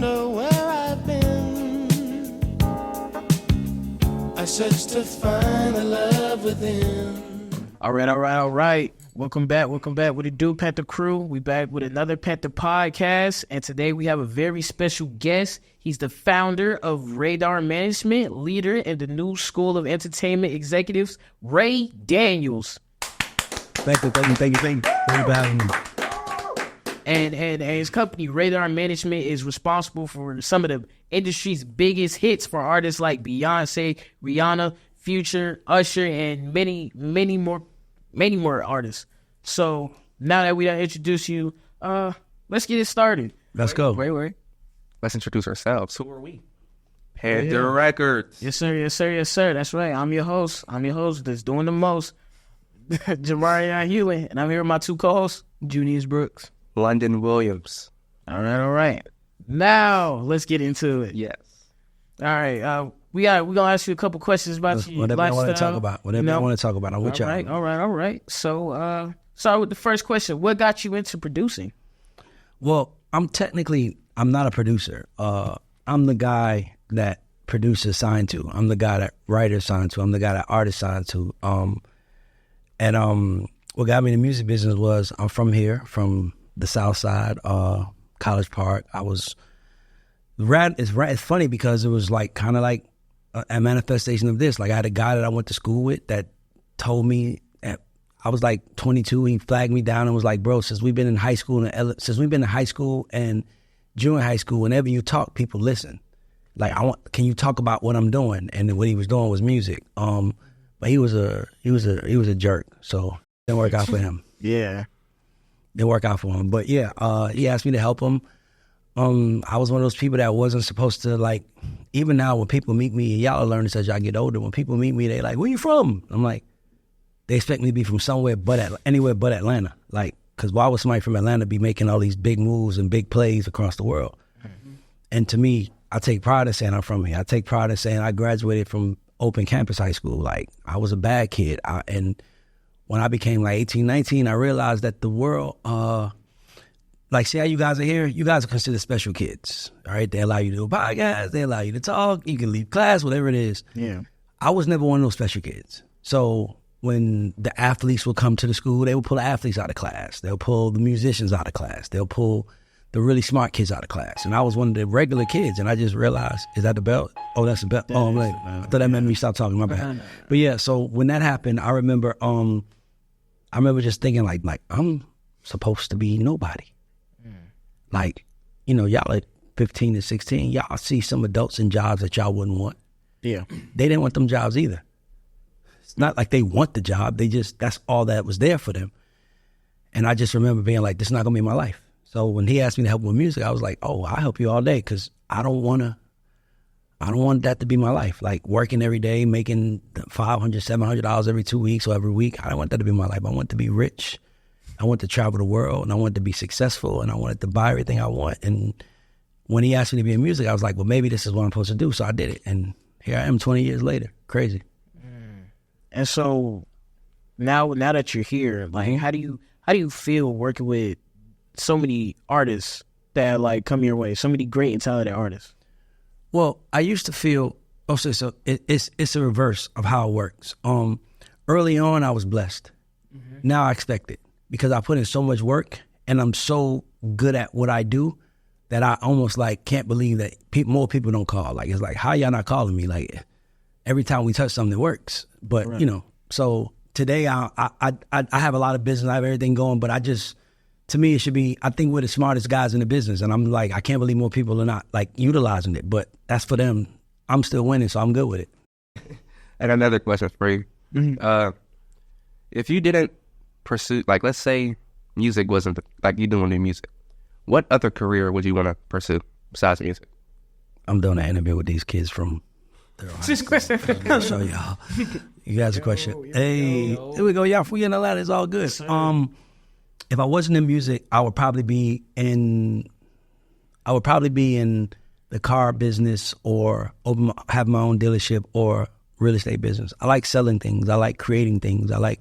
wonder where I've been. I search to find the love within. All right. Welcome back. What it do, Panther crew? We back with another Panther podcast, and today we have a very special guest. He's the founder of Radar Management, leader in the new school of entertainment executives, Ray Daniels. Thank you for having me. And his company, Radar Management, is responsible for some of the industry's biggest hits for artists like Beyonce, Rihanna, Future, Usher, and many more artists. So now that we done introduced you, let's get it started. Let's go. Wait. Let's introduce ourselves. Who are we? Panther Records. Yes, sir. That's right. I'm your host that's doing the most. Jamarion Hewlett, and I'm here with my two co-hosts, Junius Brooks. London Williams. All right. Now let's get into it. Yes. All right. We're gonna ask you a couple questions about your whatever lifestyle. I want to talk about. Whatever I want to talk about. I'm with y'all. All right. So, start with the first question. What got you into producing? Well, I'm not a producer. I'm the guy that producers sign to. I'm the guy that writers sign to. I'm the guy that artists sign to. What got me in the music business was I'm from here, from the South Side, College Park. It's funny because it was like kind of like a manifestation of this. Like I had a guy that I went to school with that told me I was like 22. He flagged me down and was like, "Bro, since we've been in high school and junior high school, whenever you talk, people listen. Like can you talk about what I'm doing?" And what he was doing was music. But he was a jerk, so it didn't work out for him. Yeah, didn't work out for him. But yeah, he asked me to help him. I was one of those people that wasn't supposed to, like, even now when people meet me, y'all learn this as y'all get older. When people meet me, they like, "Where you from?" I'm like, they expect me to be from anywhere but Atlanta. Like, because why would somebody from Atlanta be making all these big moves and big plays across the world? Mm-hmm. And to me, I take pride in saying I'm from here. I take pride in saying I graduated from open campus high school. Like, I was a bad kid. And when I became like 18, 19, I realized that the world, like, see how you guys are here? You guys are considered special kids, all right? They allow you to do a podcast. They allow you to talk. You can leave class, whatever it is. Yeah. I was never one of those special kids. So when the athletes would come to the school, they would pull the athletes out of class. They'll pull the musicians out of class. They'll pull the really smart kids out of class. And I was one of the regular kids, and I just realized, is that the belt? Oh, that's the belt. Oh, I'm late. I thought that meant me stop talking. My bad. But yeah, so when that happened, I remember just thinking like I'm supposed to be nobody. Like, y'all at 15 and 16, y'all see some adults in jobs that y'all wouldn't want. Yeah. They didn't want them jobs either. It's not like they want the job. That's all that was there for them. And I just remember being like, this is not going to be my life. So when he asked me to help with music, I was like, oh, I'll help you all day, because I don't want that to be my life. Like, working every day, making $500, $700 every 2 weeks or every week. I don't want that to be my life. I want to be rich. I want to travel the world, and I want to be successful, and I wanted to buy everything I want. And when he asked me to be in music, I was like, well, maybe this is what I'm supposed to do. So I did it. And here I am 20 years later. Crazy. And so now that you're here, like, how do you feel working with so many artists that like come your way, so many great and talented artists? Well, I used to feel, so it's a reverse of how it works. Early on, I was blessed. Mm-hmm. Now I expect it, because I put in so much work and I'm so good at what I do that I almost like can't believe that more people don't call. Like, it's like, how y'all not calling me? Like, every time we touch something, it works. But, right. So today I have a lot of business. I have everything going, but to me, it should be, I think we're the smartest guys in the business. And I'm like, I can't believe more people are not like utilizing it, but that's for them. I'm still winning, so I'm good with it. And another question for you. Mm-hmm. If you didn't pursue, like, let's say music wasn't, like, you doing new music, what other career would you want to pursue besides music? I'm doing an interview with these kids from Therrell. I'll show y'all. You guys a question. Hey, here we go. Y'all, if we in the ladder, it's all good. If I wasn't in music, I would probably be in the car business, or have my own dealership, or real estate business. I like selling things. I like creating things. I like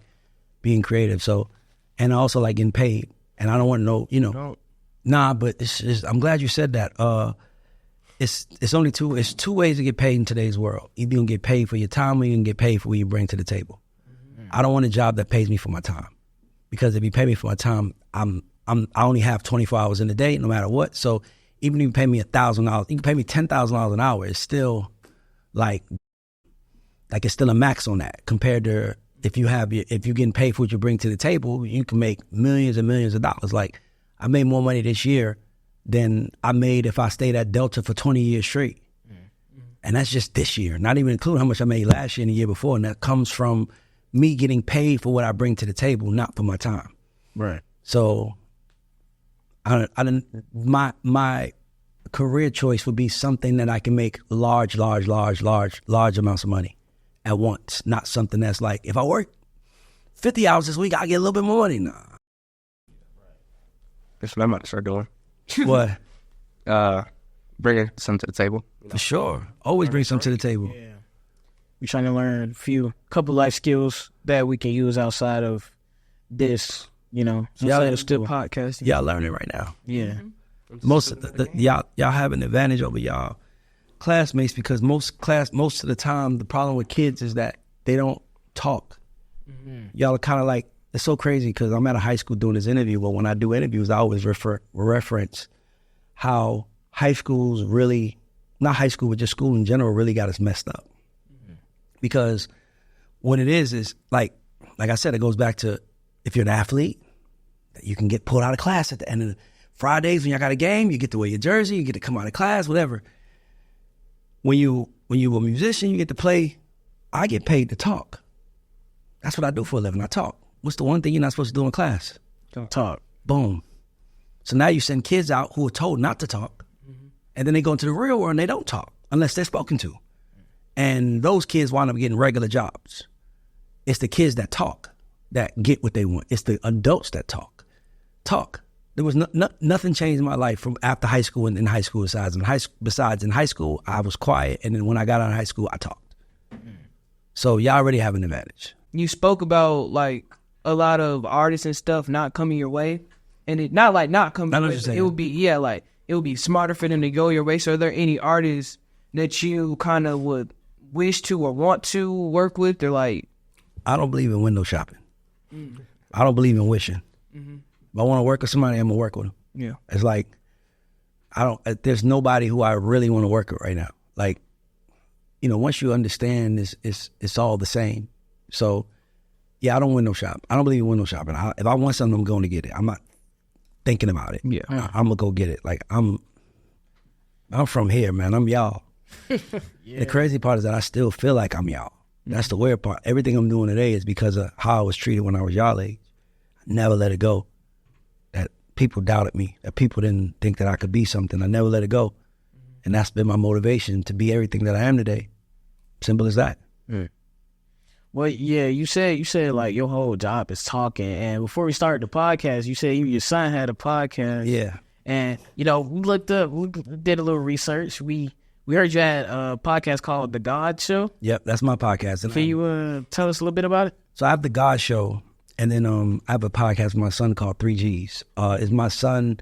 being creative. So, and I also like getting paid. And I don't want to know, Nah, but I'm glad you said that. it's only two. It's two ways to get paid in today's world. Either you can get paid for your time, or you can get paid for what you bring to the table. I don't want a job that pays me for my time, because if you pay me for my time, I only have 24 hours in a day, no matter what. So even if you pay me $1,000, you can pay me $10,000 an hour. It's still like it's still a max on that compared to if you're getting paid for what you bring to the table, you can make millions and millions of dollars. Like I made more money this year than I made if I stayed at Delta for 20 years straight. And that's just this year, not even including how much I made last year and the year before. And that comes from me getting paid for what I bring to the table, not for my time. Right. So my career choice would be something that I can make large amounts of money at once, not something that's like, if I work 50 hours this week, I get a little bit more money. Nah. That's what I'm about to start doing. What? Bringing something to the table. For sure. Always bring something to the table. Yeah. We're trying to learn couple life skills that we can use outside of this, outside of still podcasting. Y'all learning right now. Yeah. Most of y'all have an advantage over y'all classmates, because most of the time the problem with kids is that they don't talk. Y'all are kind of like, it's so crazy because I'm at a high school doing this interview, but when I do interviews, I always reference how high schools really, not high school, but just school in general, really got us messed up. Because what it is like I said, it goes back to, if you're an athlete, you can get pulled out of class at the end of the Fridays when y'all got a game, you get to wear your jersey, you get to come out of class, whatever. When you a musician, you get to play. I get paid to talk. That's what I do for a living. I talk. What's the one thing you're not supposed to do in class? Talk. Boom. So now you send kids out who are told not to talk, and then they go into the real world and they don't talk unless they're spoken to. And those kids wind up getting regular jobs. It's the kids that talk that get what they want. It's the adults that talk. There was nothing changed in my life from after high school and in high school besides in high school, I was quiet. And then when I got out of high school, I talked. So y'all already have an advantage. You spoke about like a lot of artists and stuff not coming your way. And it not like not coming your way. It would be, it would be smarter for them to go your way. So are there any artists that you kind of would wish to or want to work with? They're like, I don't believe in window shopping. I don't believe in wishing. If I want to work with somebody, I'm gonna work with them. Yeah. It's like, there's nobody who I really want to work with right now. Like, once you understand it's all the same. So yeah, I don't window shop. I don't believe in window shopping. If I want something, I'm going to get it. I'm not thinking about it. Yeah. I'm gonna go get it. Like I'm from here, man. I'm y'all. Yeah. The crazy part is that I still feel like I'm y'all. That's the weird part. Everything I'm doing today is because of how I was treated when I was y'all age. I never let it go. That people doubted me. That people didn't think that I could be something. I never let it go. And that's been my motivation to be everything that I am today. Simple as that. Well, yeah, you said like your whole job is talking. And before we started the podcast, you said your son had a podcast. Yeah. And, we looked up, we did a little research. We heard you had a podcast called The God Show. Yep, that's my podcast. Can you tell us a little bit about it? So I have The God Show, and then I have a podcast with my son called 3Gs. It's my son,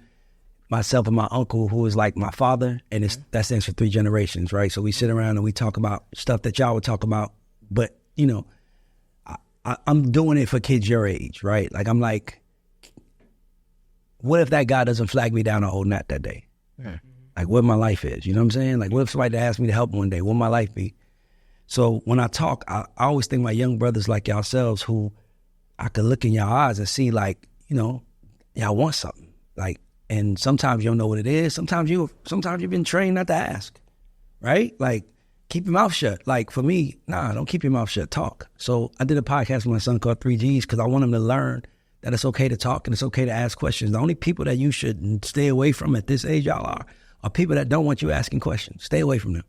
myself, and my uncle, who is like my father, and that stands for 3 generations, right? So we sit around and we talk about stuff that y'all would talk about, but, I'm doing it for kids your age, right? Like, I'm like, what if that guy doesn't flag me down or hold that day? Yeah. Like, what my life is, you know what I'm saying? Like, what if somebody asked me to help one day? What my life be? So when I talk, I always think my young brothers like yourselves who I could look in your eyes and see, like, y'all want something. Like, and sometimes you don't know what it is. Sometimes you've been trained not to ask, right? Like, keep your mouth shut. Like, for me, don't keep your mouth shut. Talk. So I did a podcast with my son called 3Gs because I want him to learn that it's okay to talk and it's okay to ask questions. The only people that you should stay away from at this age, y'all are people that don't want you asking questions. Stay away from them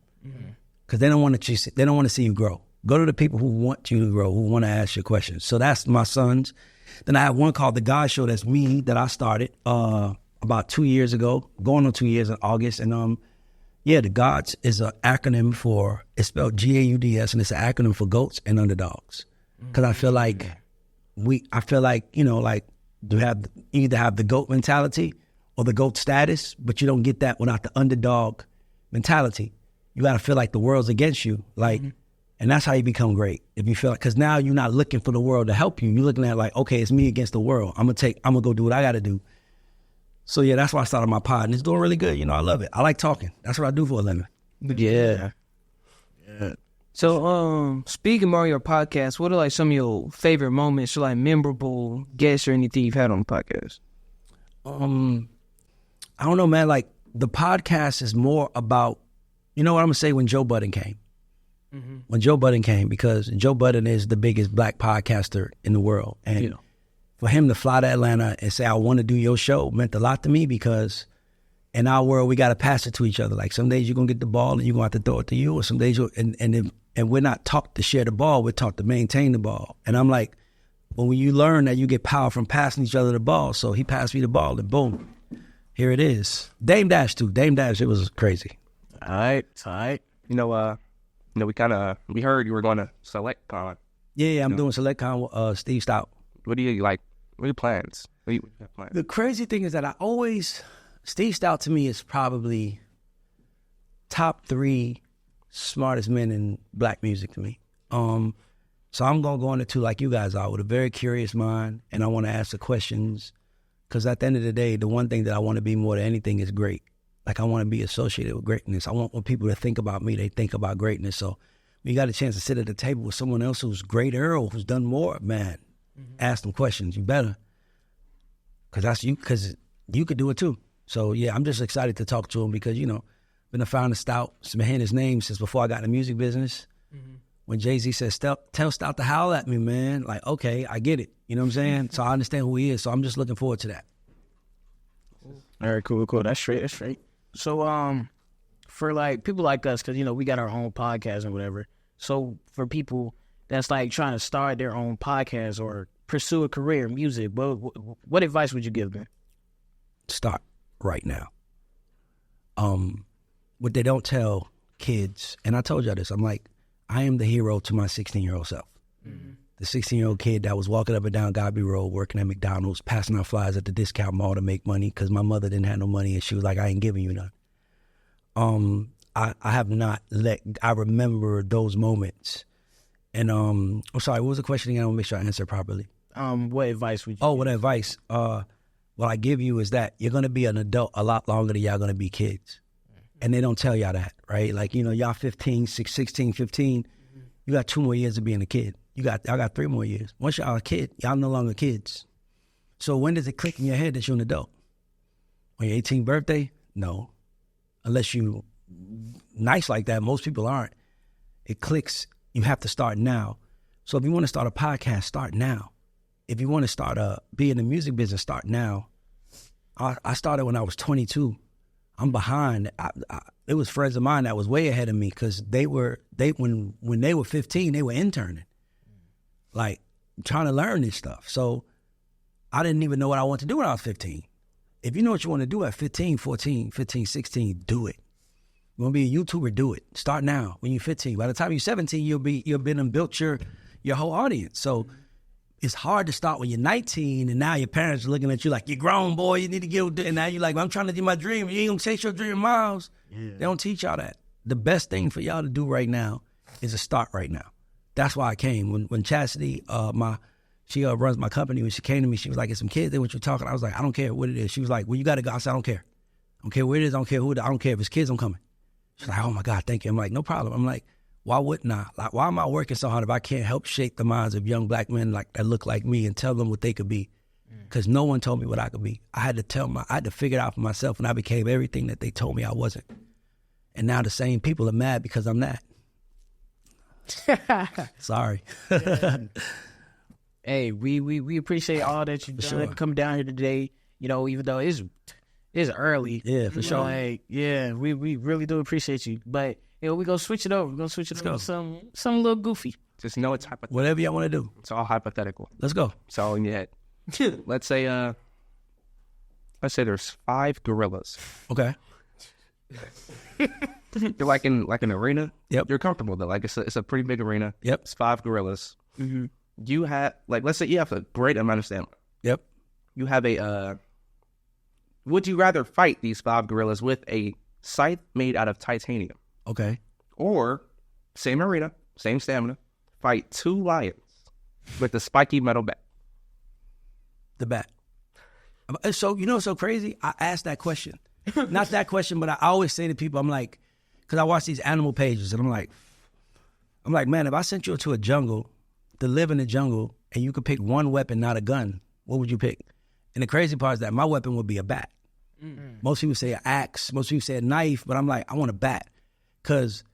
because they don't want to see you grow. Go to the people who want you to grow, who want to ask you questions. So that's my sons. Then I have one called The God Show. That's me, that I started about 2 years ago, going on 2 years in August. And the GODS is an acronym for, it's spelled GAUDS, and it's an acronym for goats and underdogs. Because I feel like you either have the GOAT mentality or the GOAT status, but you don't get that without the underdog mentality. You got to feel like the world's against you. Like, and that's how you become great. If you feel like, because now you're not looking for the world to help you. You're looking at like, okay, it's me against the world. I'm gonna go do what I got to do. So yeah, that's why I started my pod, and it's doing really good. You know, I love it. I like talking. That's what I do for a living. Yeah. So, speaking about your podcast, what are like some of your favorite moments, or like memorable guests or anything you've had on the podcast? I don't know, man. Like the podcast is more about, you know what I'm gonna say, when Joe Budden came. When Joe Budden came, because Joe Budden is the biggest black podcaster in the world. And for him to fly to Atlanta and say, I want to do your show, meant a lot to me, because in our world, we got to pass it to each other. Like some days you're going to get the ball and you're going to have to throw it to you, or some days and we're not taught to share the ball, we're taught to maintain the ball. And I'm like, well, when you learn that you get power from passing each other the ball, so he passed me the ball and boom, here it is. Dame Dash too. Dame Dash, it was crazy. All right. We heard you were going to SelectCon. Yeah, I'm doing SelectCon with Steve Stout. What do you like? What are your plans? What do you have plans? The crazy thing is that Steve Stout to me is probably top 3 smartest men in black music to me. So I'm going to go into two like you guys are, with a very curious mind, and I want to ask the questions, because at the end of the day, the one thing that I want to be more than anything is great. Like, I want to be associated with greatness. I want when people to think about me, they think about greatness. So when you got a chance to sit at the table with someone else who's greater or who's done more, man, ask them questions. You better, because you could do it too. So yeah, I'm just excited to talk to him, because, you know, been a founder of Stout. It's been hearing his name since before I got in the music business. When Jay-Z says, tell Stout to howl at me, man. Like, okay, I get it. You know what I'm saying? So I understand who he is. So I'm just looking forward to that. All right, cool. That's straight. So, for like people like us, because, you know, we got our own podcast and whatever. So for people that's like trying to start their own podcast or pursue a career in music, what advice would you give them? Start right now. What they don't tell kids, and I told y'all this, I'm like, I am the hero to my 16-year-old self. The 16-year-old kid that was walking up and down Godby Road, working at McDonald's, passing out flyers at the discount mall to make money, because my mother didn't have no money, and she was like, I ain't giving you none. I have not I remember those moments. And I'm sorry, what was the question again? I want to make sure I answer properly. What advice would you what advice? What I give you is that you're going to be an adult a lot longer than y'all going to be kids. And they don't tell y'all that, right? Like, you know, y'all 15, 16, 15, you got 2 more years of being a kid. I got 3 more years. Once y'all a kid, y'all no longer kids. So when does it click in your head that you're an adult? On your 18th birthday? No. Unless you nice like that, most people aren't. It clicks. You have to start now. So if you want to start a podcast, start now. If you want to start be in the music business, start now. I started when I was 22. I'm behind. It was friends of mine that was way ahead of me, because when they were 15, they were interning, like trying to learn this stuff. So I didn't even know what I wanted to do when I was 15. If you know what you want to do at 15, 14, 15, 16, do it. You want to be a YouTuber, do it. Start now when you're 15. By the time you're 17, you'll been and built your whole audience. So it's hard to start when you're 19, and now your parents are looking at you like, you're grown, boy, you need to get, and now you're like, I'm trying to do my dream. You ain't gonna chase your dream miles. Yeah. They don't teach y'all that. The best thing for y'all to do right now is to start right now. That's why I came. When Chastity, she runs my company, when she came to me, she was like, "It's some kids there what you're talking." I was like, "I don't care what it is." She was like, "Well, you got to go." I said, "I don't care. I don't care where it is. I don't care who. I don't care if it's kids. I'm coming." She's like, "Oh my God, thank you." I'm like, "No problem." I'm like, why wouldn't I? Like, why am I working so hard if I can't help shape the minds of young black men like that look like me and tell them what they could be? Because no one told me what I could be. I had to figure it out for myself, and I became everything that they told me I wasn't. And now the same people are mad because I'm not. Sorry. Hey, we appreciate all that you've done to come down here today. You know, even though it's early. Yeah, for sure. Like, yeah, we really do appreciate you. But you know, we're gonna switch it over. We're gonna switch it over to something a little goofy. Just know it's hypothetical. Whatever y'all want to do. It's all hypothetical. Let's go. It's all in your head. Let's say there's 5 gorillas. Okay. You're like in an arena. Yep. You're comfortable though. Like it's a pretty big arena. Yep. It's 5 gorillas. Mm-hmm. You have let's say you have a great amount of stamina. Yep. You have would you rather fight these 5 gorillas with a scythe made out of titanium. Okay. Or, same arena, same stamina, fight 2 lions with the spiky metal bat. The bat. So, you know what's so crazy? I asked that question. Not that question, but I always say to people, I'm like, because I watch these animal pages, and I'm like, man, if I sent you into a jungle to live in the jungle and you could pick one weapon, not a gun, what would you pick? And the crazy part is that my weapon would be a bat. Most people say an axe. Most people say a knife, but I'm like, I want a bat. Because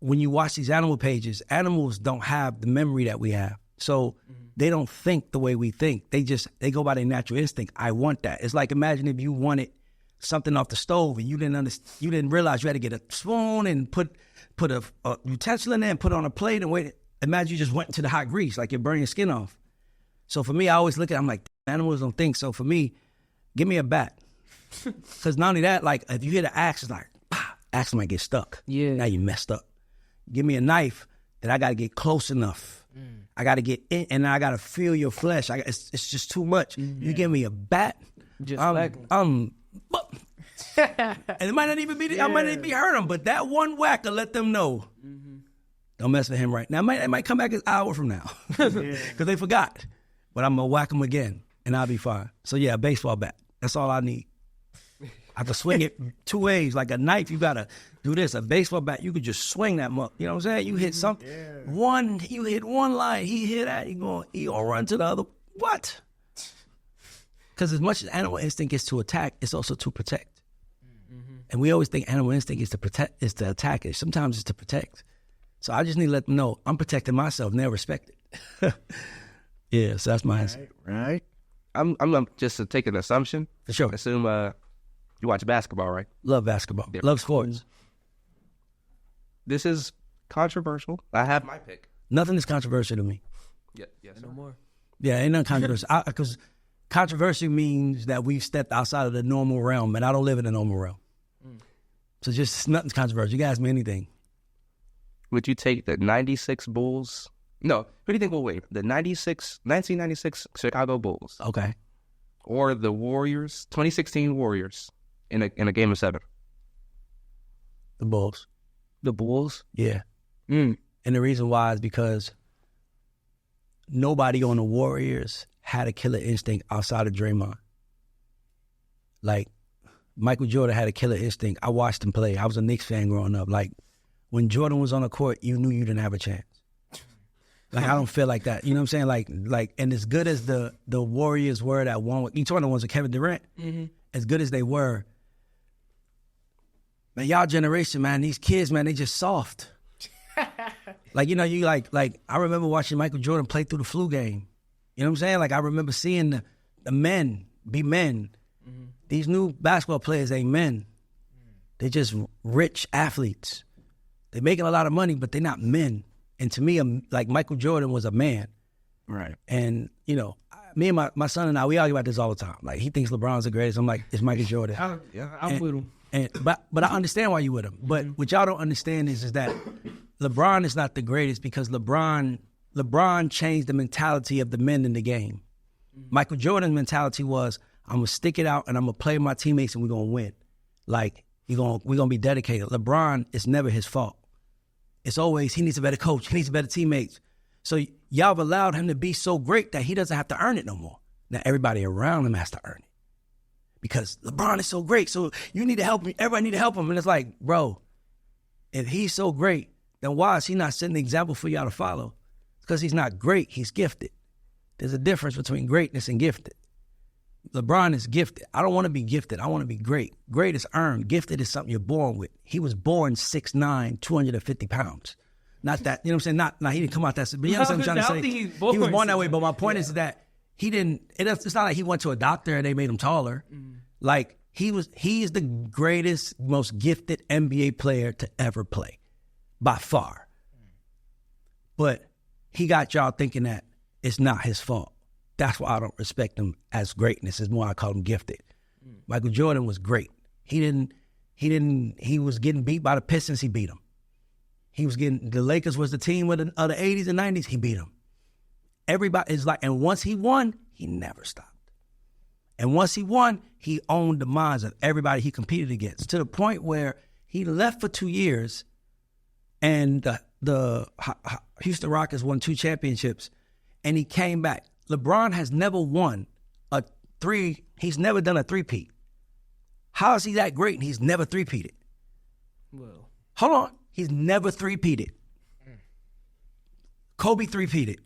when you watch these animal pages, animals don't have the memory that we have. So they don't think the way we think. They go by their natural instinct. I want that. It's like, imagine if you wanted something off the stove and you didn't realize you had to get a spoon and put a utensil in there and put it on a plate and wait. Imagine you just went into the hot grease, like you're burning your skin off. So for me, I always look at it, I'm like, animals don't think. So for me, give me a bat. Because not only that, like if you hit an axe, it's like, axe might get stuck. Yeah. Now you messed up. Give me a knife that I got to get close enough. I got to get in, and I got to feel your flesh. It's just too much. You give me a bat, Just and it might not even be, I might not even hurt them, but that one whack will let them know. Don't mess with him right now. It might come back an hour from now because they forgot. But I'm going to whack them again, and I'll be fine. So yeah, a baseball bat. That's all I need. I can swing it 2 ways. Like a knife, you got to do this. A baseball bat, you could just swing that muck. You know what I'm saying? You hit something. You hit one line. He hit that. He gonna run to the other. What? Because as much as animal instinct is to attack, it's also to protect. And we always think animal instinct is to attack. Sometimes it's to protect. So I just need to let them know I'm protecting myself and they'll respect it. Yeah, so that's my answer. Right. I'm just to take an assumption. For sure. Assume you watch basketball, right? Love basketball. Yeah. Love sports. This is controversial. I have my pick. Nothing is controversial to me. Yes, No more. Yeah, ain't nothing controversial. Because controversy means that we've stepped outside of the normal realm, and I don't live in the normal realm. So just nothing's controversial. You can ask me anything. Would you take the 96 Bulls? No, who do you think will win? The 1996 Chicago Bulls Okay. or the Warriors, 2016 Warriors in a game of 7? The Bulls. The Bulls? Yeah. And the reason why is because nobody on the Warriors had a killer instinct outside of Draymond. Like, Michael Jordan had a killer instinct. I watched him play. I was a Knicks fan growing up. Like, when Jordan was on the court, you knew you didn't have a chance. Like, I don't feel like that. You know what I'm saying? Like, and as good as the Warriors were that one, you talking about the ones with Kevin Durant, as good as they were, man, y'all generation, man, these kids, man, they just soft. Like, you know, you like I remember watching Michael Jordan play through the flu game. You know what I'm saying? Like, I remember seeing the men be men. These new basketball players ain't men. They're just rich athletes. They're making a lot of money, but they're not men. And to me, like, Michael Jordan was a man. Right. And, you know, me and my son and I, we argue about this all the time. Like, he thinks LeBron's the greatest. I'm like, it's Michael Jordan. I'm with him. But I understand why you with him. But what y'all don't understand is that LeBron is not the greatest because LeBron changed the mentality of the men in the game. Michael Jordan's mentality was, I'm going to stick it out and I'm going to play with my teammates and we're going to win. Like, we're going to be dedicated. LeBron, it's never his fault. It's always, he needs a better coach. He needs better teammates. So y'all have allowed him to be so great that he doesn't have to earn it no more. Now everybody around him has to earn it. Because LeBron is so great, so you need to help him. Everybody need to help him. And it's like, bro, if he's so great, then why is he not setting the example for y'all to follow? Because he's not great, he's gifted. There's a difference between greatness and gifted. LeBron is gifted. I don't want to be gifted. I want to be great. Great is earned. Gifted is something you're born with. He was born 6'9", 250 pounds. Not that, you know what I'm saying? Not he didn't come out that, but you know what I'm trying to say? He was born that way, but my point is that he didn't, it's not like he went to a doctor and they made him taller. Like, he is the greatest, most gifted NBA player to ever play, by far. But he got y'all thinking that it's not his fault. That's why I don't respect him as greatness. It's more I call him gifted. Michael Jordan was great. He was getting beat by the Pistons, he beat them. The Lakers was the team of the 80s and 90s, he beat them. Everybody is like, and once he won, he never stopped. And once he won, he owned the minds of everybody he competed against, to the point where he left for 2 years, and the Houston Rockets won 2 championships, and he came back. LeBron has never won he's never done a three-peat. How is he that great and he's never three-peated? Well, Hold on. He's never three-peated. Kobe three-peated.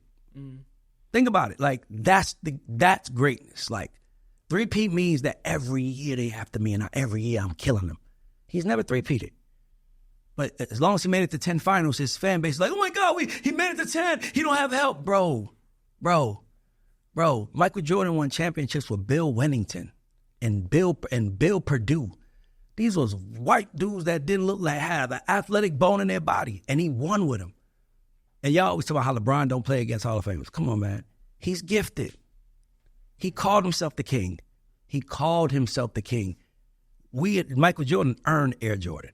Think about it. Like, that's greatness. Like, three-peat means that every year they have to me, and every year I'm killing them. He's never three-peated. But as long as he made it to 10 finals, his fan base is like, oh my God, he made it to 10. He don't have help. Bro. Michael Jordan won championships with Bill Wennington and Bill Perdue. These was white dudes that didn't look like had an athletic bone in their body, and he won with them. And y'all always talk about how LeBron don't play against Hall of Famers. Come on, man. He's gifted. He called himself the king. Michael Jordan earned Air Jordan.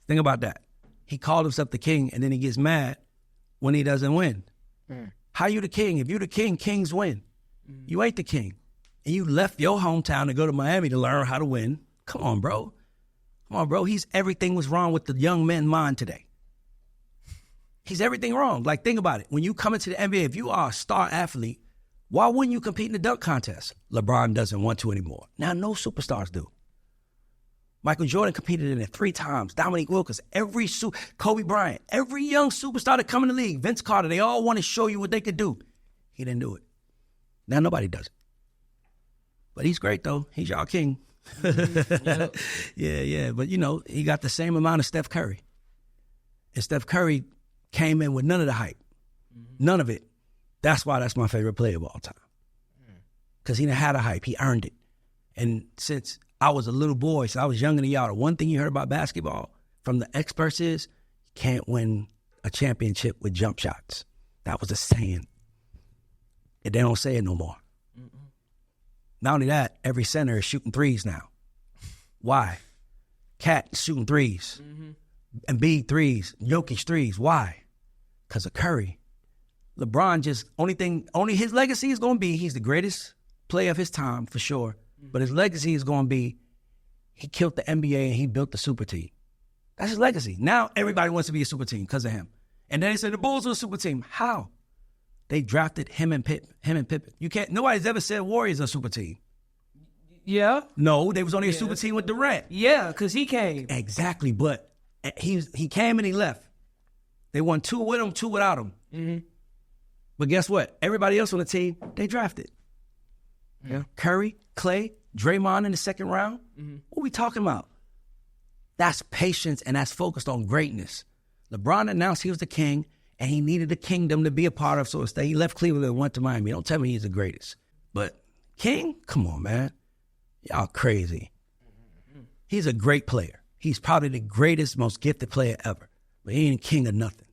Think about that. He called himself the king, and then he gets mad when he doesn't win. How you the king? If you the king, kings win. You ain't the king. And you left your hometown to go to Miami to learn how to win. Come on, bro. He's everything was wrong with the young men's mind today. He's everything wrong. Like, think about it. When you come into the NBA, if you are a star athlete, why wouldn't you compete in the dunk contest? LeBron doesn't want to anymore. Now, no superstars do. Michael Jordan competed in it 3 times. Dominique Wilkins, Kobe Bryant, every young superstar that come in the league, Vince Carter, they all want to show you what they could do. He didn't do it. Now nobody does it. But he's great, though. He's y'all king. Yeah. But, he got the same amount of Steph Curry. And Steph Curry came in with none of the hype. None of it. That's why that's my favorite player of all time. Because he didn't have the hype. He earned it. And since I was a little boy, so I was younger than y'all, the one thing you heard about basketball from the experts is you can't win a championship with jump shots. That was a saying. And they don't say it no more. Not only that, every center is shooting threes now. Why? Cat is shooting threes. Embiid threes. Jokic threes. Why? Because of Curry. LeBron only his legacy is going to be, he's the greatest player of his time for sure. But his legacy is going to be, he killed the NBA and he built the super team. That's his legacy. Now everybody wants to be a super team because of him. And then they say the Bulls are a super team. How? They drafted him and Pippen. Nobody's ever said Warriors are a super team. Yeah. No, they was only a super team with Durant. Yeah, because he came. Exactly, but he came and he left. They won 2 with him, 2 without him. But guess what? Everybody else on the team, they drafted. Yeah. Curry, Clay, Draymond in the second round. What are we talking about? That's patience, and that's focused on greatness. LeBron announced he was the king, and he needed a kingdom to be a part of, so instead he left Cleveland and went to Miami. Don't tell me he's the greatest. But king? Come on, man. Y'all crazy. He's a great player. He's probably the greatest, most gifted player ever. But he ain't king of nothing.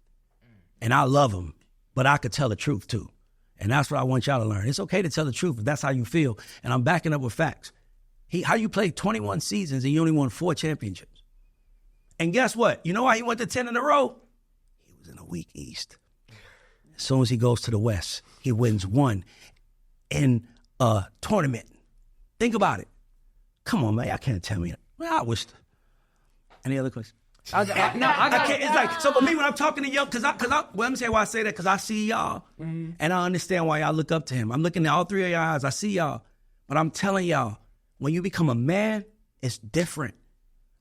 And I love him, but I could tell the truth too. And that's what I want y'all to learn. It's okay to tell the truth if that's how you feel. And I'm backing up with facts. How you played 21 seasons and you only won 4 championships. And guess what? You know why he went to 10 in a row? He was in a weak East. As soon as he goes to the West, he wins 1 in a tournament. Think about it. Come on, man. Y'all can't tell me that. Well, I wish. Any other questions? I can't. It's like, so for me, when I'm talking to y'all, well, let me say why I say that, because I see y'all, and I understand why y'all look up to him. I'm looking at all 3 of y'all eyes. I see y'all. But I'm telling y'all, when you become a man, it's different.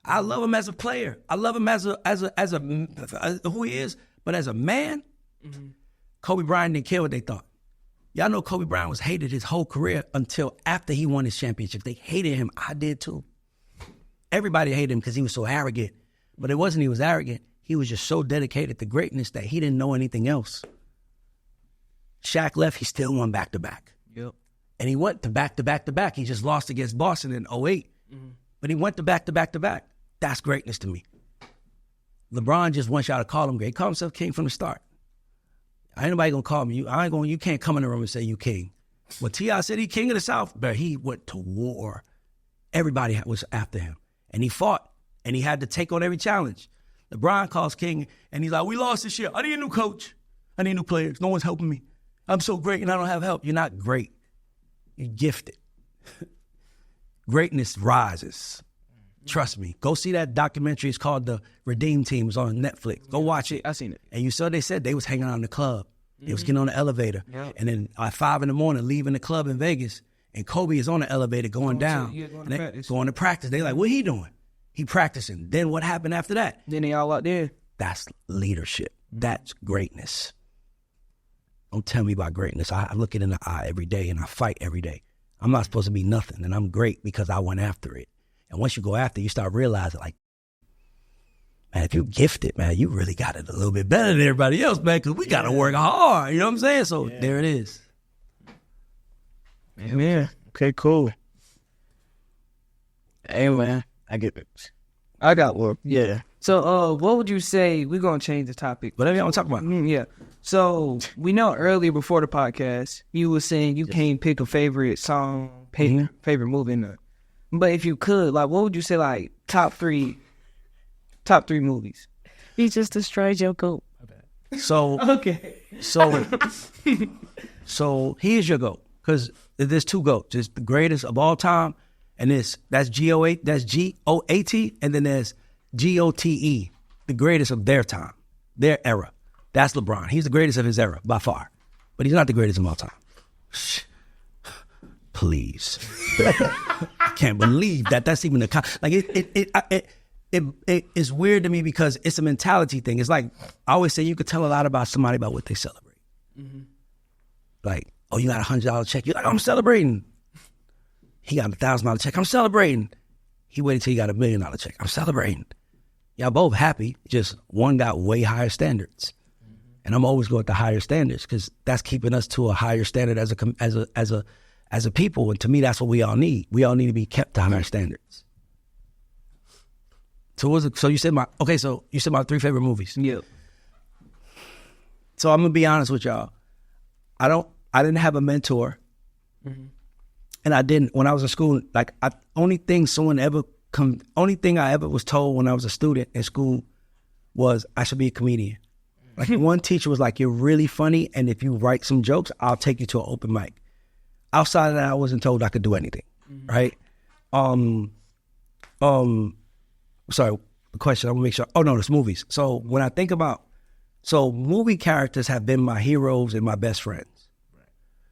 I love him as a player. I love him as who he is. But as a man, Kobe Bryant didn't care what they thought. Y'all know Kobe Bryant was hated his whole career until after he won his championship. They hated him. I did too. Everybody hated him because he was so arrogant. But it wasn't he was arrogant. He was just so dedicated to greatness that he didn't know anything else. Shaq left, he still won back-to-back. Yep. And he went to back-to-back-to-back. He just lost against Boston in 2008. But he went to back-to-back-to-back. That's greatness to me. LeBron just wants y'all to call him great. He called himself king from the start. Ain't nobody gonna call me. You can't come in the room and say you king. Well, T.I. said he king of the South, but he went to war. Everybody was after him. And he fought. And he had to take on every challenge. LeBron calls king, and he's like, we lost this year. I need a new coach. I need new players. No one's helping me. I'm so great, and I don't have help. You're not great. You're gifted. greatness rises. Trust me. Go see that documentary. It's called The Redeem Team. It's on Netflix. Go watch it. I seen it. And you saw they said they was hanging out in the club. They was getting on the elevator. And then at 5 a.m, leaving the club in Vegas. And Kobe is on the elevator going down. Going to practice. They like, what he doing? He practicing. Then what happened after that? Then they all out there. That's leadership. That's greatness. Don't tell me about greatness. I look it in the eye every day and I fight every day. I'm not supposed to be nothing, and I'm great because I went after it. And once you go after it, you start realizing, like, man, if you're gifted, man, you really got it a little bit better than everybody else, man, because we got to work hard. You know what I'm saying? So there it is. Yeah. Okay, cool. Hey, man. I get it. I got work. Yeah. So, what would you say? We're going to change the topic. Whatever you want to talk about. Yeah. So, we know earlier before the podcast, you were saying you can't pick a favorite song, favorite movie in there. But if you could, like, what would you say, like, top three movies? He just destroyed your goat. So, Okay. So here's your GOAT, because there's two GOATs. There's the greatest of all time, and that's G-O-A, that's G-O-A-T, and then there's G-O-T-E, the greatest of their time, their era. That's LeBron. He's the greatest of his era by far, but he's not the greatest of all time. Please. I can't believe that that's even it's weird to me because it's a mentality thing. It's like, I always say you could tell a lot about somebody about what they celebrate. Mm-hmm. Like, oh, you got $100 check. You're like, I'm celebrating. He got $1,000 check. I'm celebrating. He waited till he got $1 million check. I'm celebrating. Y'all both happy. Just one got way higher standards. Mm-hmm. And I'm always going with the higher standards because that's keeping us to a higher standard as a people. And to me, that's what we all need. We all need to be kept to higher standards. So you said my 3 favorite movies. Yeah. So I'm gonna be honest with y'all. I didn't have a mentor. Mm-hmm. And I didn't, when I was in school, like only thing I ever was told when I was a student in school was I should be a comedian. Like one teacher was like, you're really funny, and if you write some jokes, I'll take you to an open mic. Outside of that, I wasn't told I could do anything, right? Sorry, the question, I want to make sure. Oh, no, it's movies. So when I think about, movie characters have been my heroes and my best friends. Right.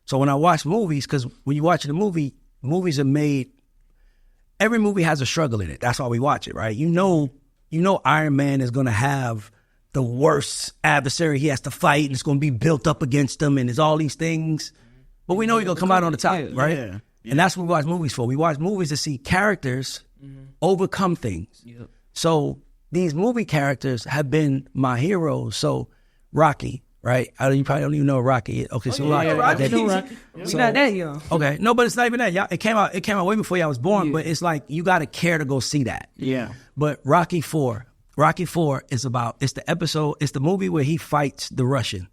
So when I watch movies, because when you watch the movie, movies are made, every movie has a struggle in it. That's why we watch it, right? You know Iron Man is going to have the worst adversary he has to fight, and it's going to be built up against him, and there's all these things. But we know he's going to come out on the top, right? Yeah. And that's what we watch movies for. We watch movies to see characters overcome things. Yep. So these movie characters have been my heroes. So Rocky, right? You probably don't even know Rocky is. Okay, so Rocky. Rocky. We're not that young. Okay, no, but it's not even that. Y'all, it came out way before y'all was born. Yeah. But it's like you got to care to go see that. Yeah. But Rocky 4 is it's the movie where he fights the Russian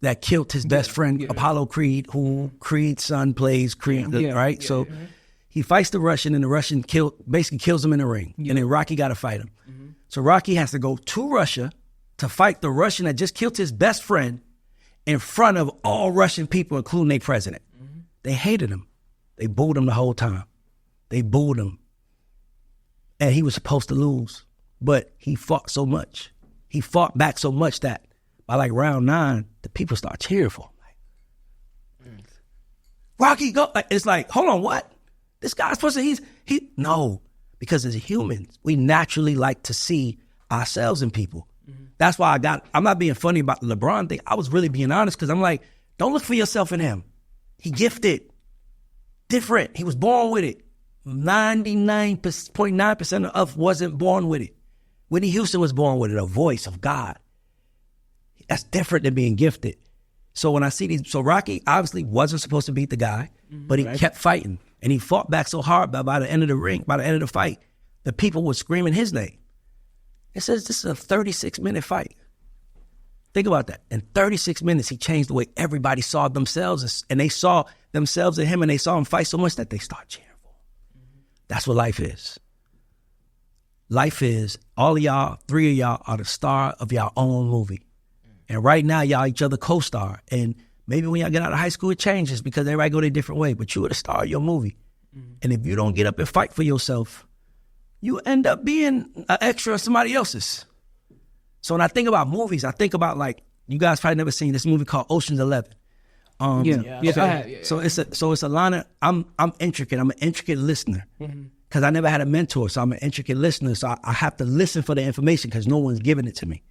that killed his best friend, Apollo Creed, who Creed's son plays Creed, right? Yeah. So he fights the Russian, and the Russian basically kills him in the ring. Yeah. And then Rocky got to fight him. Mm-hmm. So Rocky has to go to Russia to fight the Russian that just killed his best friend in front of all Russian people, including their president. Mm-hmm. They hated him. They booed him the whole time. They booed him. And he was supposed to lose. But he fought so much. He fought back so much that by like round 9, the people start cheering for him. Like, Rocky, go. Like, it's like, hold on, what? This guy's supposed to, no. Because as humans, we naturally like to see ourselves in people. Mm-hmm. That's why I'm not being funny about the LeBron thing. I was really being honest because I'm like, don't look for yourself in him. He gifted. Different. He was born with it. 99.9% of us wasn't born with it. Whitney Houston was born with it, a voice of God. That's different than being gifted. So when I see these, Rocky obviously wasn't supposed to beat the guy, but he kept fighting. And he fought back so hard by the end of the ring, by the end of the fight, the people were screaming his name. It says this is a 36-minute fight. Think about that. In 36 minutes, he changed the way everybody saw themselves, and they saw themselves in him, and they saw him fight so much that they start cheering for him. That's what life is. Life is, all of y'all, 3 of y'all are the star of your own movie. And right now, y'all each other co-star. And maybe when y'all get out of high school, it changes because everybody go their different way. But you are the star of your movie. And if you don't get up and fight for yourself, you end up being an extra of somebody else's. So when I think about movies, I think about like, you guys probably never seen this movie called Ocean's 11. So it's a line of, I'm intricate. I'm an intricate listener because I never had a mentor. So I'm an intricate listener. So I have to listen for the information because no one's giving it to me.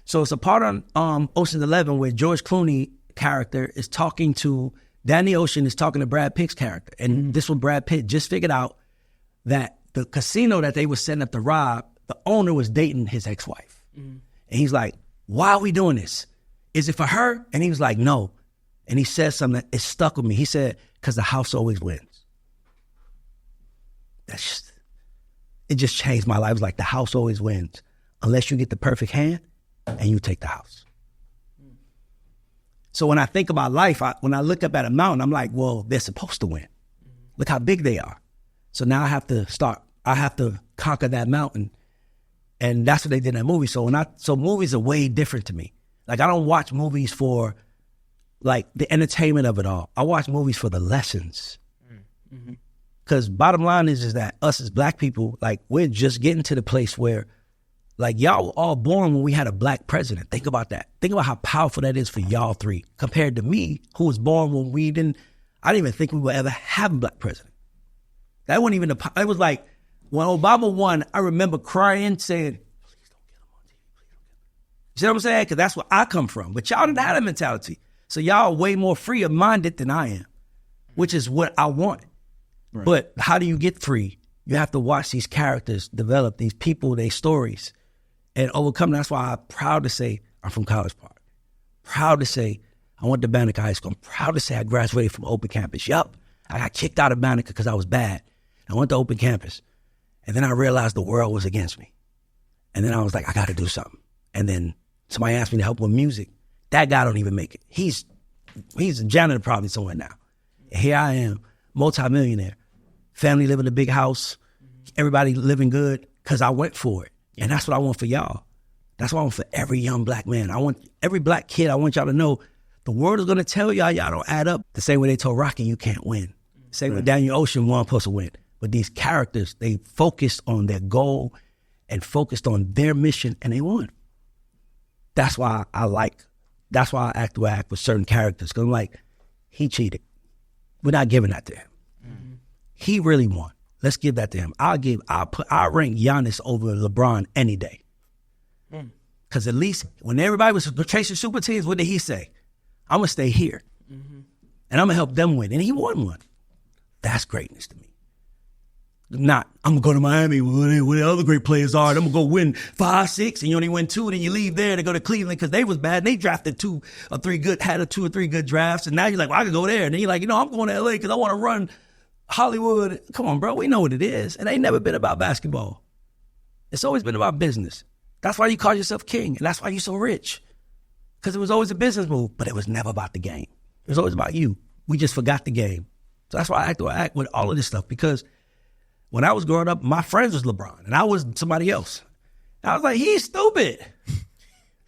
So it's a part on Ocean's 11 where George Clooney character is talking to, Danny Ocean is talking to Brad Pitt's character. And this one, Brad Pitt just figured out that the casino that they were setting up to rob, the owner was dating his ex-wife. And he's like, why are we doing this? Is it for her? And he was like, no. And he said something that it stuck with me. He said, because the house always wins. It just changed my life. It was like the house always wins. Unless you get the perfect hand and you take the house. So when I think about life, when I look up at a mountain, I'm like, well, they're supposed to win. Look how big they are. So now I have to conquer that mountain. And that's what they did in that movie. So movies are way different to me. Like I don't watch movies for like the entertainment of it all. I watch movies for the lessons. Because bottom line is that us as black people, like we're just getting to the place where like y'all were all born when we had a black president. Think about that. Think about how powerful that is for y'all three compared to me, who was born when I didn't even think we would ever have a black president. That wasn't even it was like when Obama won, I remember crying saying, please don't get him on TV. You see what I'm saying? Because that's where I come from. But y'all didn't have that mentality. So y'all are way more free-minded than I am, which is what I want. Right. But how do you get free? You have to watch these characters develop, these people, their stories, and overcome. That's why I'm proud to say I'm from College Park. Proud to say I went to Banneker High School. I'm proud to say I graduated from open campus. Yup, I got kicked out of Banneker because I was bad. I went to open campus. And then I realized the world was against me. And then I was like, I got to do something. And then somebody asked me to help with music. That guy don't even make it. He's a janitor probably somewhere now. And here I am, multimillionaire. Family living in a big house. Everybody living good because I went for it. And that's what I want for y'all. That's what I want for every young black man. I want every black kid, I want y'all to know the world is going to tell y'all don't add up. The same way they told Rocky you can't win. Same way Daniel Ocean wasn't supposed to win. But these characters, they focused on their goal and focused on their mission, and they won. That's why I act the way I act with certain characters. Because I'm like, he cheated. We're not giving that to him. He really won. Let's give that to him. I'll rank Giannis over LeBron any day. Because at least when everybody was chasing super teams, what did he say? I'm going to stay here. And I'm going to help them win. And he won one. That's greatness to me. Not, I'm going to go to Miami where the other great players are, and I'm going to go win 5, 6, and you only win 2, and then you leave there to go to Cleveland because they was bad, and they drafted 2 or 3 good drafts, and now you're like, well, I could go there. And then you're like, I'm going to LA because I want to run Hollywood. Come on, bro, we know what it is. It ain't never been about basketball. It's always been about business. That's why you call yourself king, and that's why you're so rich. Because it was always a business move, but it was never about the game. It was always about you. We just forgot the game. So that's why I act with all of this stuff, because when I was growing up, my friends was LeBron, and I was somebody else. I was like, he's stupid.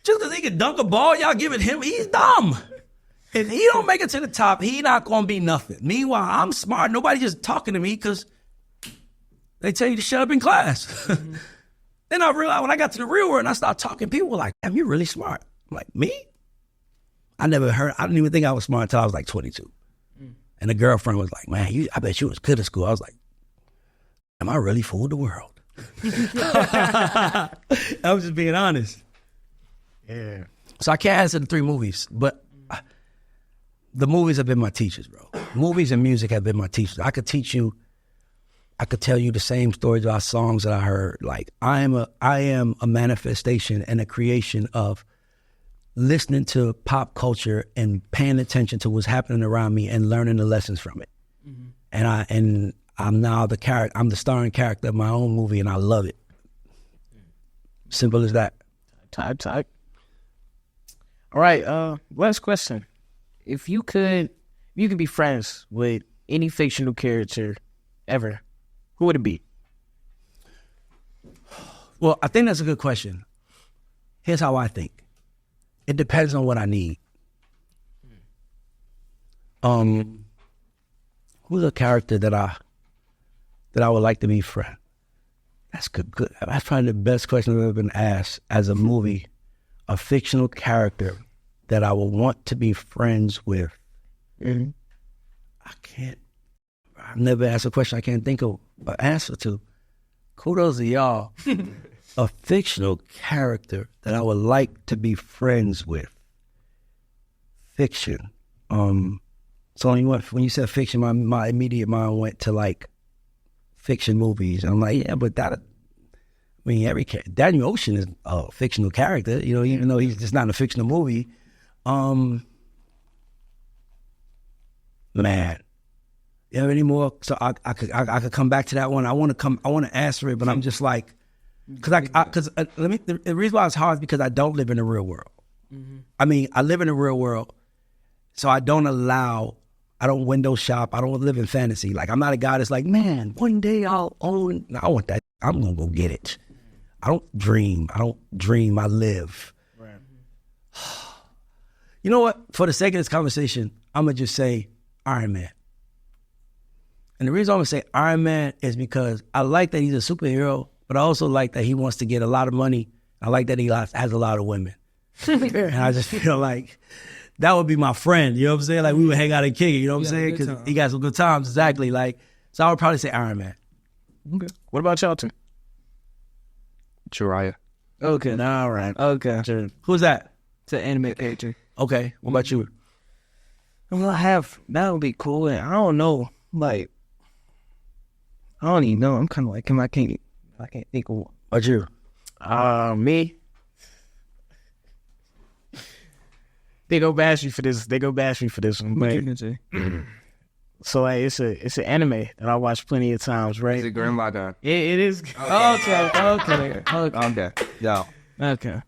Just because he can dunk a ball, y'all give it him, he's dumb. If he don't make it to the top, he not going to be nothing. Meanwhile, I'm smart. Nobody just talking to me because they tell you to shut up in class. Then I realized when I got to the real world and I started talking, people were like, damn, you're really smart. I'm like, me? I didn't even think I was smart until I was like 22. And a girlfriend was like, man, I bet you was good at school. I was like, am I really fooled the world? I was just being honest. Yeah. So I can't answer the 3 movies, but the movies have been my teachers, bro. Movies and music have been my teachers. I could tell you the same stories about songs that I heard. Like I am a manifestation and a creation of listening to pop culture and paying attention to what's happening around me and learning the lessons from it. And I'm now I'm the starring character of my own movie, and I love it. Simple as that. Type. All right, last question. If you could be friends with any fictional character ever, who would it be? Well, I think that's a good question. Here's how I think. It depends on what I need. Who's a character that that I would like to be friend. That's good. That's probably the best question I've ever been asked as a movie, a fictional character that I would want to be friends with. Mm-hmm. I've never asked a question I can't think of an answer to. Kudos to y'all. A fictional character that I would like to be friends with. Fiction. So when you said fiction, my immediate mind went to like fiction movies. I'm like, yeah, but every Daniel Ocean is a fictional character, even though he's just not in a fictional movie. Man, you have any more? So I could come back to that one. I want to answer it, but I'm just like, the reason why it's hard is because I don't live in the real world. Mm-hmm. I mean, I live in the real world, so I don't window shop. I don't live in fantasy. Like, I'm not a guy that's like, man, one day I'll own. No, I want that. I'm gonna go get it. I don't dream. I live. Right. You know what? For the sake of this conversation, I'm gonna just say Iron Man. And the reason I'm gonna say Iron Man is because I like that he's a superhero, but I also like that he wants to get a lot of money. I like that he has a lot of women. And I just feel like that would be my friend. You know what I'm saying? Like, we would hang out and kick it. You know what I'm saying? Because he got some good times. Exactly. Like, so I would probably say Iron Man. Okay. What about y'all two? Jiraiya. Okay. All right. Okay. Who's that? It's an anime character. Okay. What about you? Well, that would be cool. And I don't know. Like, I don't even know. I'm kind of like, I can't think of one. What you? Me. They go bash me for this one. What you can say? So like, it's an anime that I watch plenty of times, right? Is it Gurren Lagann? It is. Okay. Yeah. Okay.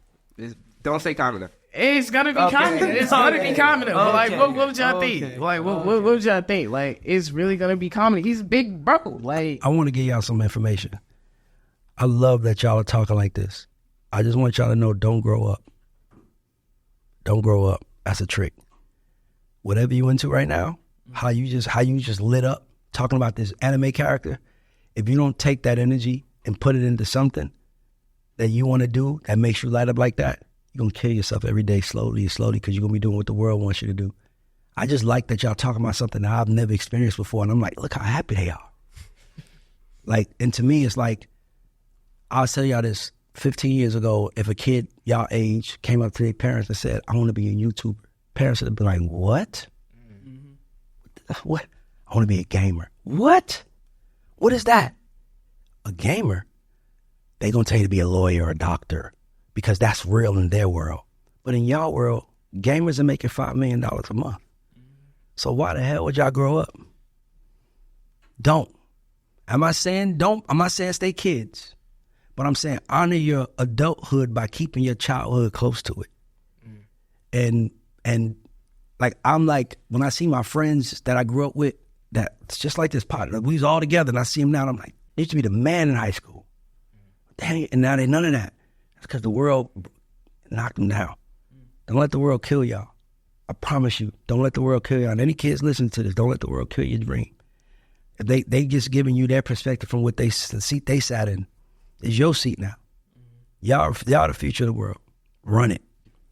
Don't say Kamina. It's gotta be common. It's gotta be common. Okay. Like, what would y'all think? Okay. Like, what would y'all think? Like, it's really gonna be common. He's big bro. Like, I want to give y'all some information. I love that y'all are talking like this. I just want y'all to know, don't grow up. Don't grow up. That's a trick. Whatever you into right now, how you just lit up talking about this anime character, if you don't take that energy and put it into something that you want to do that makes you light up like that, you're going to kill yourself every day slowly because you're going to be doing what the world wants you to do. I just like that y'all talking about something that I've never experienced before, and I'm like, look how happy they are. Like, and to me, it's like, I'll tell y'all this, 15 years ago, if a kid y'all age came up to their parents and said, I want to be a YouTuber, parents would be like, what? Mm-hmm. What? I want to be a gamer. What? What is that? A gamer? They going to tell you to be a lawyer or a doctor because that's real in their world. But in y'all world, gamers are making $5 million a month. So why the hell would y'all grow up? Don't. Am I saying don't? I'm not saying stay kids. But I'm saying honor your adulthood by keeping your childhood close to it. And like, I'm like, when I see my friends that I grew up with, that's just like this partner, we was all together, and I see them now, and I'm like, they used to be the man in high school. Dang, and now they none of that. That's because the world knocked them down. Don't let the world kill y'all. I promise you, don't let the world kill y'all. And any kids listening to this, don't let the world kill your dream. If they just giving you their perspective from what the seat they sat in. It's your seat now. Y'all the future of the world. Run it.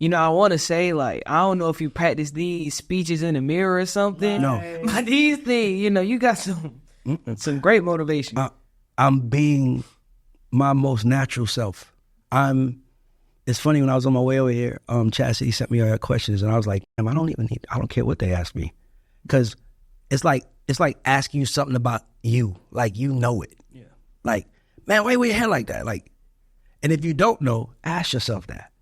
You know, I want to say, like, I don't know if you practice these speeches in the mirror or something. No. But these things, you got some great motivation. I'm being my most natural self. It's funny, when I was on my way over here, Chastity sent me questions, and I was like, I don't care what they ask me. Because it's like asking you something about you. Like, you know it. Yeah. Like, man, why you wear your hair like that? Like, and if you don't know, ask yourself that.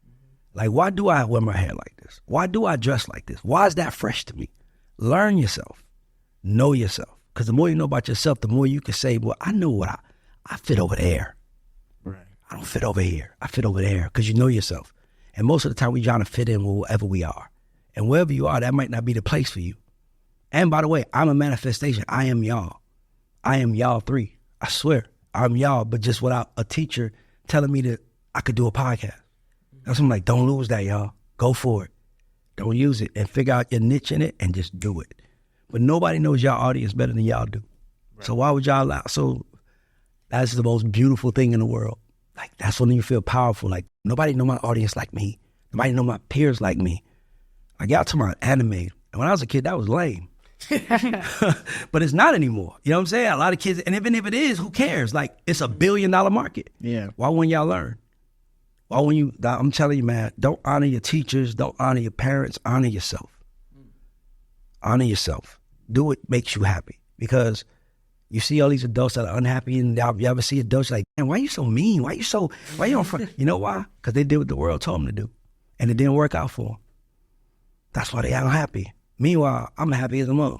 Like, why do I wear my hair like this? Why do I dress like this? Why is that fresh to me? Learn yourself. Know yourself. Because the more you know about yourself, the more you can say, well, I know what I fit over there. Right. I don't fit over here. I fit over there, because you know yourself. And most of the time, we trying to fit in wherever we are. And wherever you are, that might not be the place for you. And by the way, I'm a manifestation. I am y'all. I am y'all 3. I swear. I'm y'all, but just without a teacher telling me that I could do a podcast. That's why I'm like, don't lose that, y'all. Go for it. Don't use it, and figure out your niche in it and just do it. But nobody knows y'all audience better than y'all do. Right. So why would y'all allow? So That's the most beautiful thing in the world. Like, that's when you feel powerful. Like, nobody know my audience like me. Nobody know my peers like me. Like, y'all talking about anime. And when I was a kid, that was lame. But it's not anymore. You know what I'm saying? A lot of kids, and even if it is, who cares? Like, it's $1 billion market. Yeah. Why wouldn't y'all learn? Why wouldn't you? I'm telling you, man, don't honor your teachers. Don't honor your parents. Honor yourself. Honor yourself. Do what makes you happy. Because you see all these adults that are unhappy, and you ever see adults like, man, why are you so mean? Why you on front? You know why? Because they did what the world told them to do. And it didn't work out for them. That's why they unhappy. Meanwhile, I'm happy as a mother.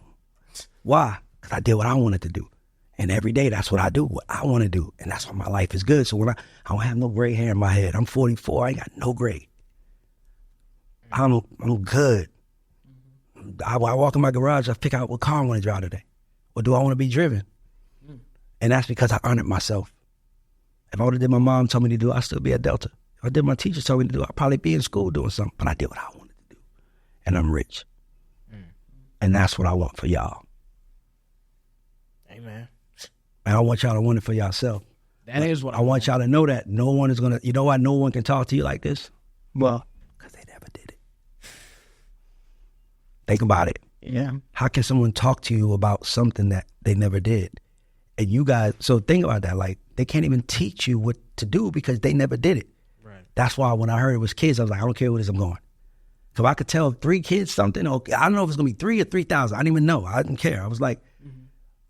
Why? Because I did what I wanted to do. And every day, that's what I do, what I want to do. And that's why my life is good. So when I don't have no gray hair in my head. I'm 44. I ain't got no gray. I'm good. I walk in my garage. I pick out what car I want to drive today. Or do I want to be driven? And that's because I honored myself. If I would have did my mom told me to do, I'd still be at Delta. If I did my teacher told me to do, I'd probably be in school doing something. But I did what I wanted to do. And I'm rich. And that's what I want for y'all. Amen. And I want y'all to want it for yourself. That is what I want y'all to know that no one is going to, you know why no one can talk to you like this? Well, Because they never did it. Think about it. Yeah. How can someone talk to you about something that they never did? And you guys, so think about that. Like, they can't even teach you what to do because they never did it. Right. That's why when I heard it was kids, I was like, I don't care what it is, I'm going. So I could tell 3 kids something. Okay, I don't know if it's going to be 3 or 3,000. I didn't even know. I didn't care. I was like,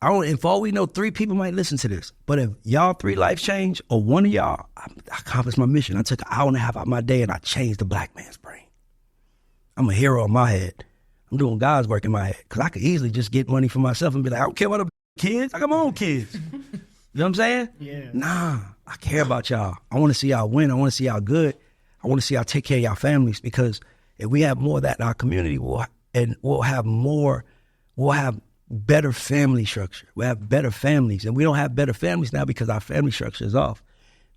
I don't, if all we know, 3 people might listen to this. But if y'all 3 lives change, or one of y'all, I accomplished my mission. I took an hour and a half out of my day and I changed the black man's brain. I'm a hero in my head. I'm doing God's work in my head. Because I could easily just get money for myself and be like, I don't care about the kids. I got my own kids. You know what I'm saying? Yeah. Nah, I care about y'all. I want to see y'all win. I want to see y'all good. I want to see y'all take care of y'all families, because if we have more of that in our community, we'll have better family structure. We'll have better families. And we don't have better families now because our family structure is off.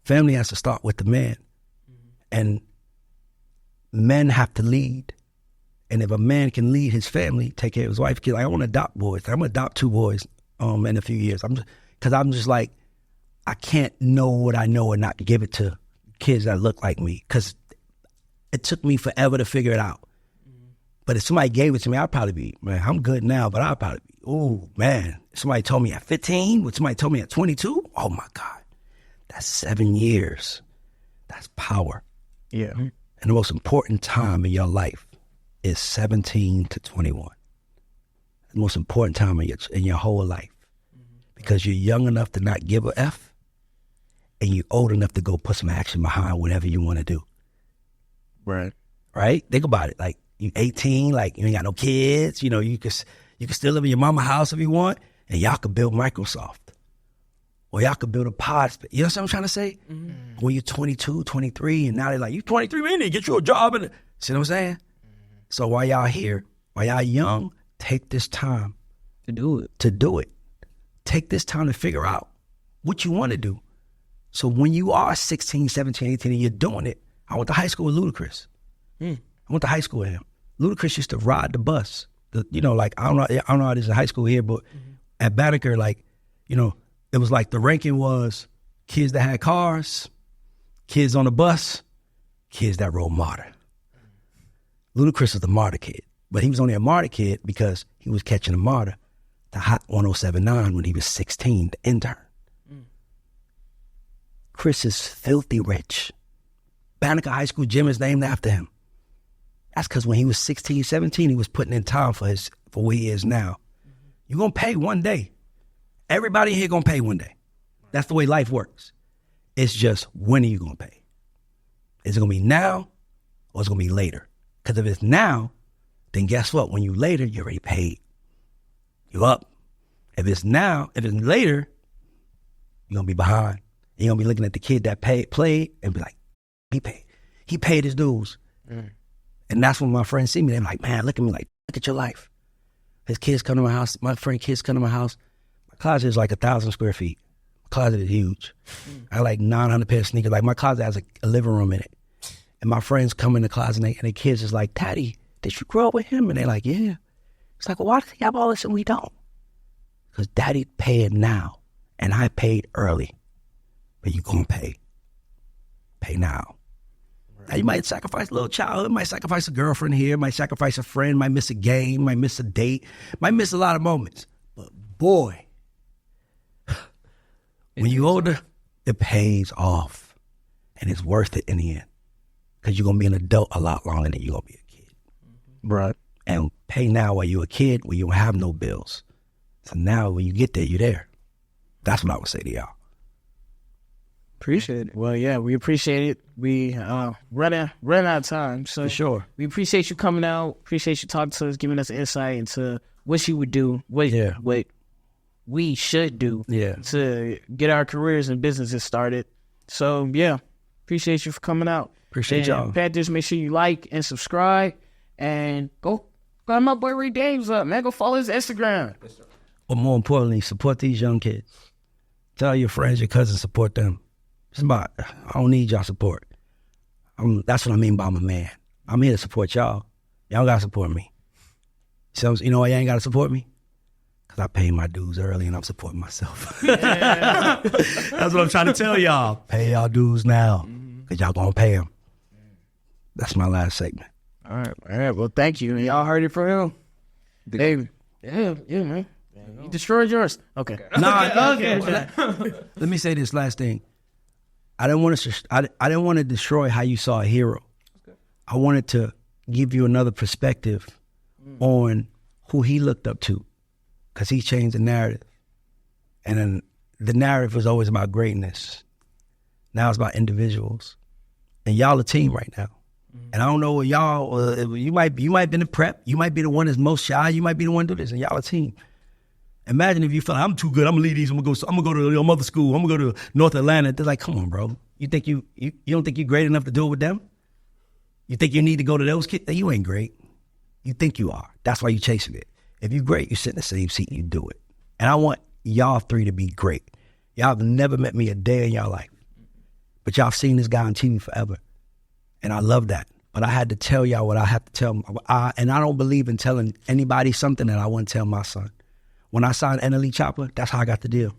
Family has to start with the man. And men have to lead. And if a man can lead his family, take care of his wife, kids, like, I want to adopt boys. I'm going to adopt 2 boys in a few years. Because I'm just like, I can't know what I know and not give it to kids that look like me. Because it took me forever to figure it out. But if somebody gave it to me, I'd probably be, man, I'm good now, but I'd probably be, oh, man. If somebody told me at 15, what somebody told me at 22, oh, my God. That's 7 years. That's power. Yeah. And the most important time in your life is 17 to 21. The most important time in your whole life. Because you're young enough to not give a F, and you're old enough to go put some action behind whatever you want to do. Right. Right? Think about it. Like, you 18, like, you ain't got no kids. You know, you can still live in your mama's house if you want, and y'all could build Microsoft. Or y'all could build a pod. You know what I'm trying to say? Mm-hmm. When you're 22, 23, and now they're like, you 23 minutes, get you a job. See what I'm saying? Mm-hmm. So while y'all here, while y'all young, take this time to do it. Take this time to figure out what you want to do. So when you are 16, 17, 18, and you're doing it, I went to high school with Ludacris. I went to high school with him. Ludacris used to ride the bus. I don't know how it is in high school here, but at Banneker, like, you know, it was like the ranking was kids that had cars, kids on the bus, kids that rode MARTA. Ludacris was the MARTA kid, but he was only a MARTA kid because he was catching a MARTA, the Hot 1079, when he was 16, the intern. Chris is filthy rich. Banneker High School gym is named after him. That's because when he was 16, 17, he was putting in time for where he is now. You're going to pay one day. Everybody here going to pay one day. That's the way life works. It's just, when are you going to pay? Is it going to be now, or is it going to be later? Because if it's now, then guess what? When you later, you're already paid. You up. If it's later, you're going to be behind. You're going to be looking at the kid that played and be like, he paid his dues. And that's when my friends see me. They're like, man, look at me, like, look at your life. His kids come to my house. My friend kids come to my house. My closet is like 1,000 square feet. My closet is huge. I have like 900 pairs of sneakers. Like, my closet has a living room in it. And my friends come in the closet and the kids is like, Daddy, did you grow up with him? And they're like, yeah. It's like, well, why does he have all this and we don't? Because Daddy paid now and I paid early. but you gonna pay. Pay now. Now you might sacrifice a little childhood, might sacrifice a girlfriend here, might sacrifice a friend, might miss a game, might miss a date, might miss a lot of moments. But boy, when you're older, it pays off. And it's worth it in the end. Because you're going to be an adult a lot longer than you're going to be a kid. Right. And pay now while you're a kid, when you don't have no bills. So now when you get there, you're there. That's what I would say to y'all. Appreciate it. Well, yeah, we appreciate it. We run out of time, so For sure. we appreciate you coming out. Appreciate you talking to us, giving us insight into what you would do, what we should do to get our careers and businesses started. So yeah, appreciate you for coming out. Appreciate y'all. Panthers, make sure you like and subscribe, and go find my boy Ray Dames up, man. Go follow his Instagram. But more importantly, support these young kids. Tell your friends, your cousins, support them. I don't need y'all support. That's what I mean by I'm a man. I'm here to support y'all. Y'all gotta support me. So you know why y'all ain't gotta support me? Because I paid my dues early and I'm supporting myself. That's what I'm trying to tell y'all. Pay y'all dues now, because y'all gonna pay them. That's my last segment. All right. Well, thank you. Y'all heard it from him. David. Yeah, man. You destroyed yours. Okay. Okay. Let me say this last thing. I didn't want to destroy how you saw a hero. I wanted to give you another perspective on who he looked up to, because he changed the narrative. And then the narrative was always about greatness. Now it's about individuals. And y'all a team right now. And I don't know what y'all, you might be in the prep. You might be the one that's most shy. You might be the one to do this. And y'all a team. Imagine if you feel like, I'm too good, I'm gonna leave these, I'm gonna go to your mother school, I'm gonna go to North Atlanta. They're like, come on, bro. You think you don't think you're great enough to do it with them? You think you need to go to those kids? You ain't great. You think you are. That's why you're chasing it. If you're great, you sit in the same seat and you do it. And I want y'all three to be great. Y'all have never met me a day in y'all life, but y'all seen this guy on TV forever. And I love that. But I had to tell y'all what I have to tell them. And I don't believe in telling anybody something that I wouldn't tell my son. When I signed NLE Chopper, that's how I got the deal.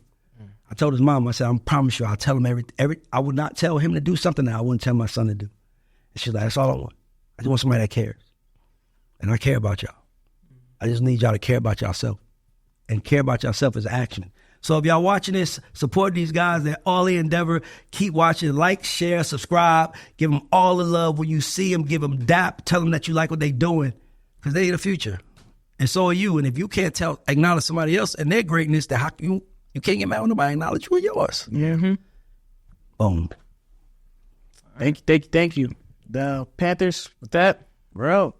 I told his mom, I said, I promise you, I'll tell him I would not tell him to do something that I wouldn't tell my son to do. And she's like, that's all I want. I just want somebody that cares. And I care about y'all. I just need y'all to care about yourself. And care about yourself is action. So if y'all watching this, support these guys. They're all in Endeavor. Keep watching. Like, share, subscribe. Give them all the love. When you see them, give them dap. Tell them that you like what they're doing, because they're the future. And so are you. And if you can't acknowledge somebody else and their greatness, then you can't get mad when nobody acknowledge you and yours. Mm-hmm. Boom. Thank you. The Panthers, with that, we're out.